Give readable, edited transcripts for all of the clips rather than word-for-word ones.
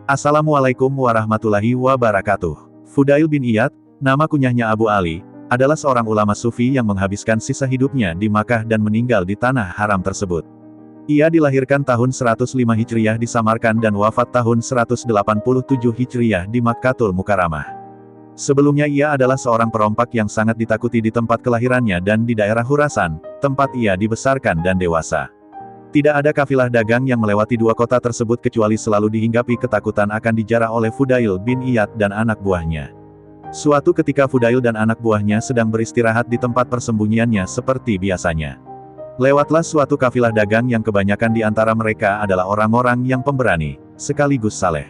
Assalamualaikum warahmatullahi wabarakatuh. Fudail bin Iyad, nama kunyahnya Abu Ali, adalah seorang ulama sufi yang menghabiskan sisa hidupnya di Makkah dan meninggal di tanah haram tersebut. Ia dilahirkan tahun 105 Hijriyah di Samarkand dan wafat tahun 187 Hijriyah di Makkatul Mukarramah. Sebelumnya ia adalah seorang perompak yang sangat ditakuti di tempat kelahirannya dan di daerah Khurasan, tempat ia dibesarkan dan dewasa. Tidak ada kafilah dagang yang melewati dua kota tersebut kecuali selalu dihinggapi ketakutan akan dijarah oleh Fudail bin Iyad dan anak buahnya. Suatu ketika Fudail dan anak buahnya sedang beristirahat di tempat persembunyiannya seperti biasanya. Lewatlah suatu kafilah dagang yang kebanyakan di antara mereka adalah orang-orang yang pemberani, sekaligus saleh.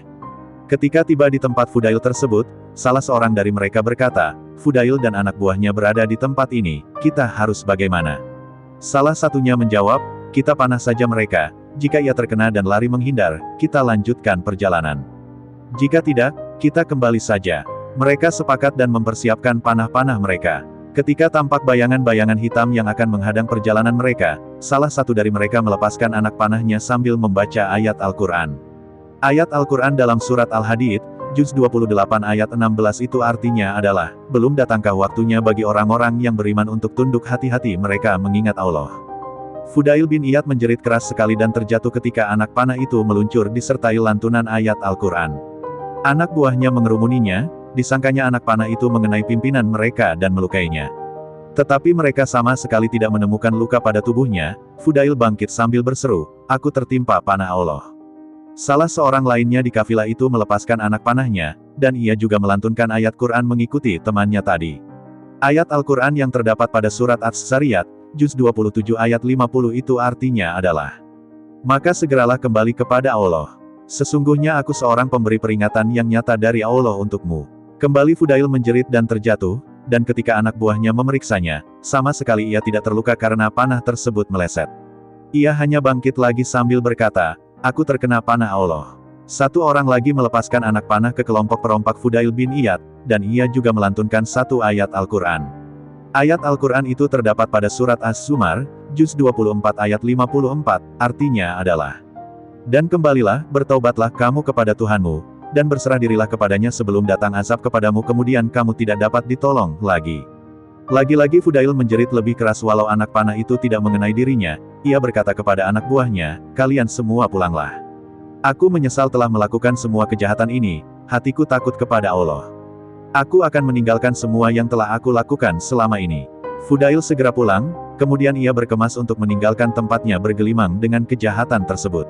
Ketika tiba di tempat Fudail tersebut, salah seorang dari mereka berkata, "Fudail dan anak buahnya berada di tempat ini, kita harus bagaimana?" Salah satunya menjawab, "Kita panah saja mereka, jika ia terkena dan lari menghindar, kita lanjutkan perjalanan. Jika tidak, kita kembali saja." Mereka sepakat dan mempersiapkan panah-panah mereka. Ketika tampak bayangan-bayangan hitam yang akan menghadang perjalanan mereka, salah satu dari mereka melepaskan anak panahnya sambil membaca ayat Al-Quran. Ayat Al-Quran dalam surat Al-Hadid, Juz 28 ayat 16 itu artinya adalah, "Belum datangkah waktunya bagi orang-orang yang beriman untuk tunduk hati-hati mereka mengingat Allah." Fudail bin Iyad menjerit keras sekali dan terjatuh ketika anak panah itu meluncur disertai lantunan ayat Al-Quran. Anak buahnya mengerumuninya, disangkanya anak panah itu mengenai pimpinan mereka dan melukainya. Tetapi mereka sama sekali tidak menemukan luka pada tubuhnya. Fudail bangkit sambil berseru, "Aku tertimpa panah Allah." Salah seorang lainnya di kafilah itu melepaskan anak panahnya, dan ia juga melantunkan ayat Quran mengikuti temannya tadi. Ayat Al-Quran yang terdapat pada surat As-Zariyat, Juz 27 ayat 50 itu artinya adalah, "Maka segeralah kembali kepada Allah. Sesungguhnya aku seorang pemberi peringatan yang nyata dari Allah untukmu." Kembali Fudail menjerit dan terjatuh, dan ketika anak buahnya memeriksanya, sama sekali ia tidak terluka karena panah tersebut meleset. Ia hanya bangkit lagi sambil berkata, "Aku terkena panah Allah." Satu orang lagi melepaskan anak panah ke kelompok perompak Fudail bin Iyad, dan ia juga melantunkan satu ayat Al-Quran. Ayat Al-Quran itu terdapat pada surat Az-Zumar, Juz 24 ayat 54, artinya adalah, "Dan kembalilah, bertaubatlah kamu kepada Tuhanmu, dan berserah dirilah kepadanya sebelum datang azab kepadamu kemudian kamu tidak dapat ditolong lagi." Lagi-lagi Fudail menjerit lebih keras walau anak panah itu tidak mengenai dirinya. Ia berkata kepada anak buahnya, "Kalian semua pulanglah. Aku menyesal telah melakukan semua kejahatan ini, hatiku takut kepada Allah. Aku akan meninggalkan semua yang telah aku lakukan selama ini." Fudail segera pulang, kemudian ia berkemas untuk meninggalkan tempatnya bergelimang dengan kejahatan tersebut.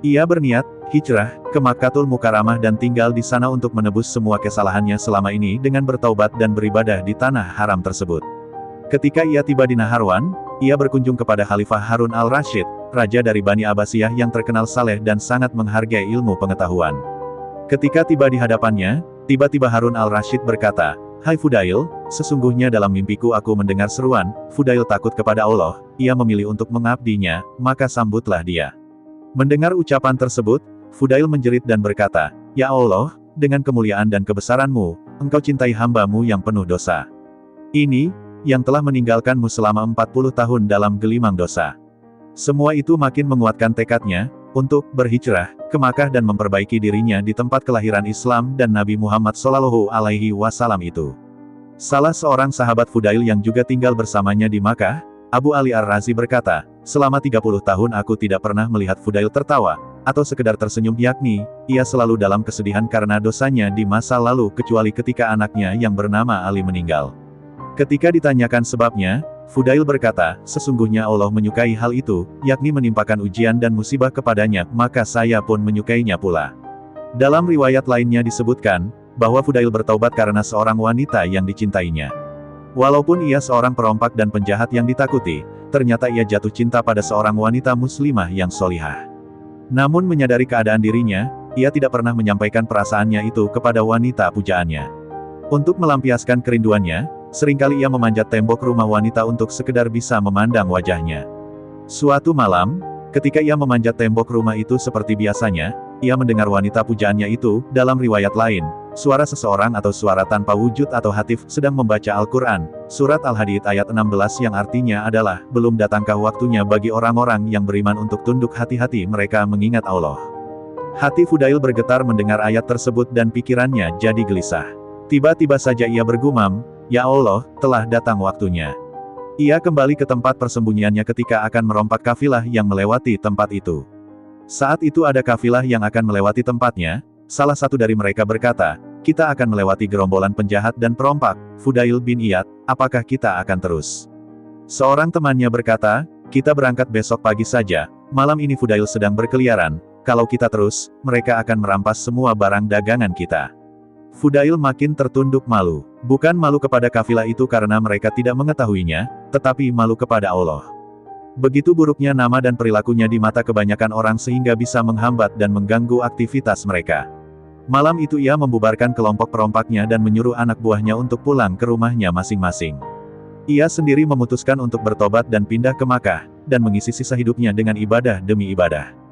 Ia berniat hijrah ke Makkatul Mukarramah dan tinggal di sana untuk menebus semua kesalahannya selama ini dengan bertaubat dan beribadah di tanah haram tersebut. Ketika ia tiba di Naharwan, ia berkunjung kepada Khalifah Harun al-Rashid, raja dari Bani Abbasiyah yang terkenal saleh dan sangat menghargai ilmu pengetahuan. Ketika tiba di hadapannya, tiba-tiba Harun al-Rashid berkata, "Hai Fudail, sesungguhnya dalam mimpiku aku mendengar seruan." Fudail takut kepada Allah, ia memilih untuk mengabdinya, maka sambutlah dia. Mendengar ucapan tersebut, Fudail menjerit dan berkata, "Ya Allah, dengan kemuliaan dan kebesaran-Mu, Engkau cintai hamba-Mu yang penuh dosa ini, yang telah meninggalkan-Mu selama 40 tahun dalam gelimang dosa." Semua itu makin menguatkan tekadnya, untuk berhijrah ke Makkah dan memperbaiki dirinya di tempat kelahiran Islam dan Nabi Muhammad SAW itu. Salah seorang sahabat Fudail yang juga tinggal bersamanya di Makkah, Abu Ali Ar-Razi berkata, "Selama 30 tahun aku tidak pernah melihat Fudail tertawa, atau sekedar tersenyum yakni, ia selalu dalam kesedihan karena dosanya di masa lalu kecuali ketika anaknya yang bernama Ali meninggal." Ketika ditanyakan sebabnya, Fudail berkata, "Sesungguhnya Allah menyukai hal itu, yakni menimpakan ujian dan musibah kepadanya, maka saya pun menyukainya pula." Dalam riwayat lainnya disebutkan, bahwa Fudail bertaubat karena seorang wanita yang dicintainya. Walaupun ia seorang perompak dan penjahat yang ditakuti, ternyata ia jatuh cinta pada seorang wanita muslimah yang solihah. Namun menyadari keadaan dirinya, ia tidak pernah menyampaikan perasaannya itu kepada wanita pujaannya. Untuk melampiaskan kerinduannya, seringkali ia memanjat tembok rumah wanita untuk sekedar bisa memandang wajahnya. Suatu malam, ketika ia memanjat tembok rumah itu seperti biasanya, ia mendengar wanita pujaannya itu, dalam riwayat lain, suara seseorang atau suara tanpa wujud atau hatif sedang membaca Al-Quran, surat Al-Hadid ayat 16 yang artinya adalah, "Belum datangkah waktunya bagi orang-orang yang beriman untuk tunduk hati-hati mereka mengingat Allah." Hati Fudail bergetar mendengar ayat tersebut dan pikirannya jadi gelisah. Tiba-tiba saja ia bergumam, "Ya Allah, telah datang waktunya." Ia kembali ke tempat persembunyiannya ketika akan merompak kafilah yang melewati tempat itu. Saat itu ada kafilah yang akan melewati tempatnya, salah satu dari mereka berkata, "Kita akan melewati gerombolan penjahat dan perompak, Fudail bin Iyad, apakah kita akan terus?" Seorang temannya berkata, "Kita berangkat besok pagi saja, malam ini Fudail sedang berkeliaran, kalau kita terus, mereka akan merampas semua barang dagangan kita." Fudail makin tertunduk malu. Bukan malu kepada kafilah itu karena mereka tidak mengetahuinya, tetapi malu kepada Allah. Begitu buruknya nama dan perilakunya di mata kebanyakan orang sehingga bisa menghambat dan mengganggu aktivitas mereka. Malam itu ia membubarkan kelompok perompaknya dan menyuruh anak buahnya untuk pulang ke rumahnya masing-masing. Ia sendiri memutuskan untuk bertobat dan pindah ke Makkah, dan mengisi sisa hidupnya dengan ibadah demi ibadah.